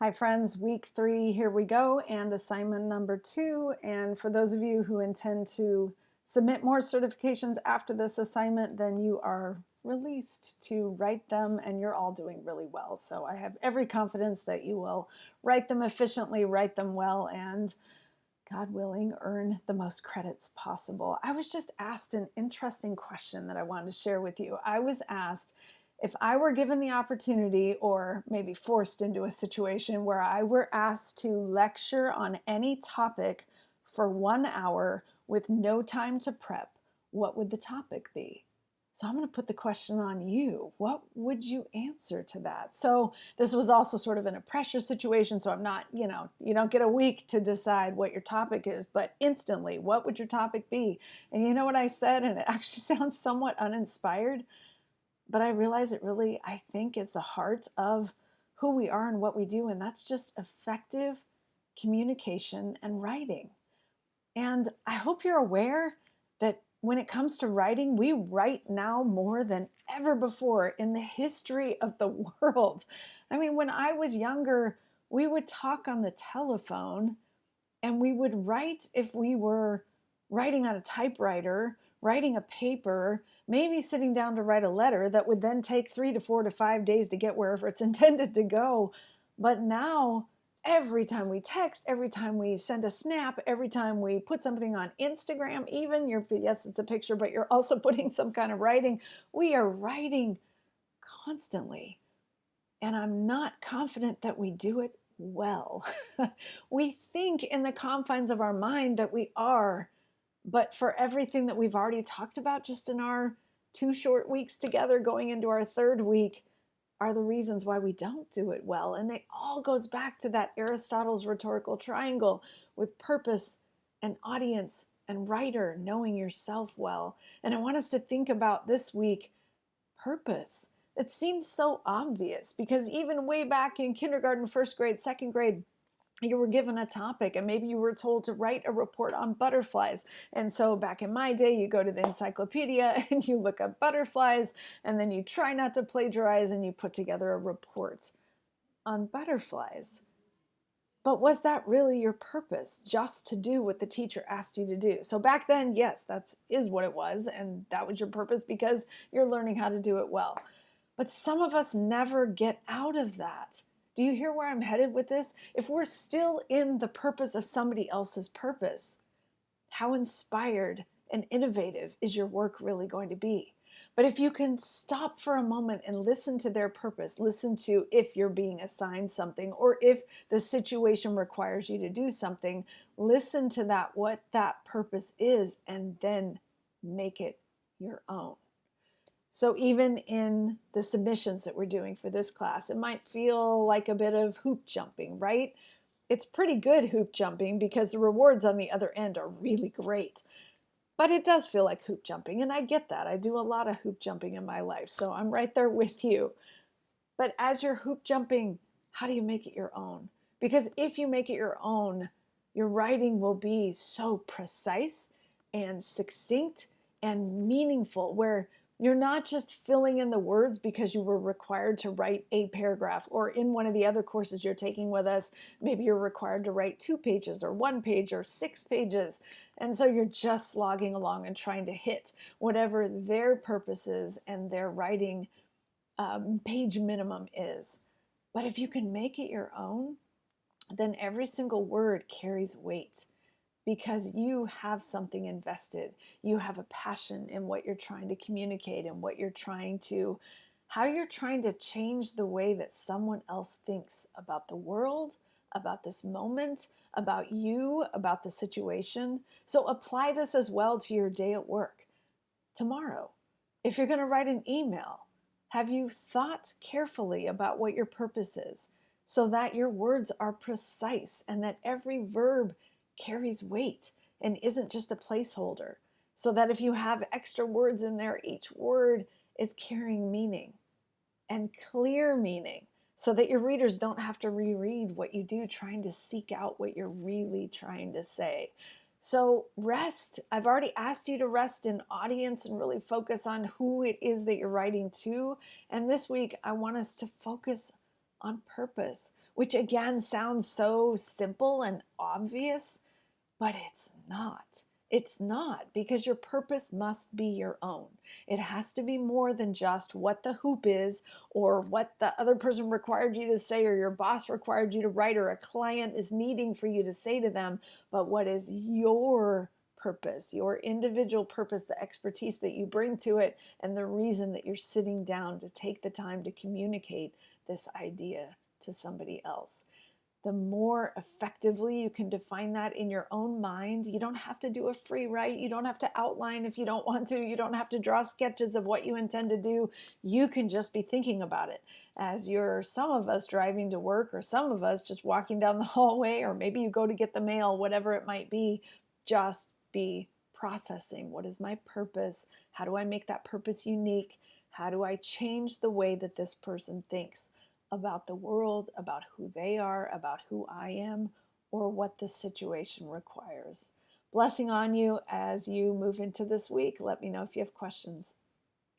Hi friends, week 3, here we go, and assignment number 2. And for those of you who intend to submit more certifications after this assignment, then you are released to write them, and you're all doing really well. So I have every confidence that you will write them efficiently, write them well, and God willing, earn the most credits possible. I was just asked an interesting question that I wanted to share with you. I was asked if I were given the opportunity, or maybe forced into a situation where I were asked to lecture on any topic for 1 hour with no time to prep, what would the topic be? So I'm going to put the question on you. What would you answer to that? So this was also sort of in a pressure situation. So I'm not, you don't get a week to decide what your topic is, but instantly, what would your topic be? And you know what I said? And it actually sounds somewhat uninspired, but I realize it really, I think, is the heart of who we are and what we do. And that's just effective communication and writing. And I hope you're aware that when it comes to writing, we write now more than ever before in the history of the world. I mean, when I was younger, we would talk on the telephone and we would write if we were writing on a typewriter, writing a paper, maybe sitting down to write a letter that would then take 3 to 4 to 5 days to get wherever it's intended to go. But now, every time we text, every time we send a snap, every time we put something on Instagram, even yes, it's a picture, but you're also putting some kind of writing. We are writing constantly. And I'm not confident that we do it well. We think in the confines of our mind that we are, but for everything that we've already talked about just in our 2 short weeks together going into our 3rd week, are the reasons why we don't do it well. And it all goes back to that Aristotle's rhetorical triangle with purpose and audience and writer, knowing yourself well. And I want us to think about this week purpose. It seems so obvious because even way back in kindergarten, 1st grade, 2nd grade, you were given a topic and maybe you were told to write a report on butterflies. And so back in my day, you go to the encyclopedia and you look up butterflies, and then you try not to plagiarize and you put together a report on butterflies. But was that really your purpose, just to do what the teacher asked you to do? So back then, yes, that is what it was, and that was your purpose because you're learning how to do it well. But some of us never get out of that. Do you hear where I'm headed with this? If we're still in the purpose of somebody else's purpose, how inspired and innovative is your work really going to be? But if you can stop for a moment and listen to their purpose, listen to if you're being assigned something or if the situation requires you to do something, listen to that, what that purpose is, and then make it your own. So even in the submissions that we're doing for this class, it might feel like a bit of hoop jumping, right? It's pretty good hoop jumping because the rewards on the other end are really great. But it does feel like hoop jumping, and I get that. I do a lot of hoop jumping in my life, so I'm right there with you. But as you're hoop jumping, how do you make it your own? Because if you make it your own, your writing will be so precise and succinct and meaningful, where you're not just filling in the words because you were required to write a paragraph, or in one of the other courses you're taking with us, maybe you're required to write 2 pages or 1 page or 6 pages. And so you're just slogging along and trying to hit whatever their purpose is and their writing page minimum is. But if you can make it your own, then every single word carries weight because you have something invested. You have a passion in what you're trying to communicate and how you're trying to change the way that someone else thinks about the world, about this moment, about you, about the situation. So apply this as well to your day at work. Tomorrow, if you're going to write an email, have you thought carefully about what your purpose is so that your words are precise and that every verb carries weight and isn't just a placeholder? So that if you have extra words in there, each word is carrying meaning and clear meaning so that your readers don't have to reread what you do trying to seek out what you're really trying to say. So rest. I've already asked you to rest in audience and really focus on who it is that you're writing to. And this week, I want us to focus on purpose, which again sounds so simple and obvious, but it's not. It's not, because your purpose must be your own. It has to be more than just what the hoop is, or what the other person required you to say, or your boss required you to write, or a client is needing for you to say to them, but what is your purpose, your individual purpose, the expertise that you bring to it, and the reason that you're sitting down to take the time to communicate this idea to somebody else. The more effectively you can define that in your own mind, you don't have to do a free write. You don't have to outline if you don't want to. You don't have to draw sketches of what you intend to do. You can just be thinking about it as you're, some of us driving to work, or some of us just walking down the hallway, or maybe you go to get the mail, whatever it might be. Just be processing. What is my purpose? How do I make that purpose unique? How do I change the way that this person thinks about the world, about who they are, about who I am, or what the situation requires? Blessing on you as you move into this week. Let me know if you have questions.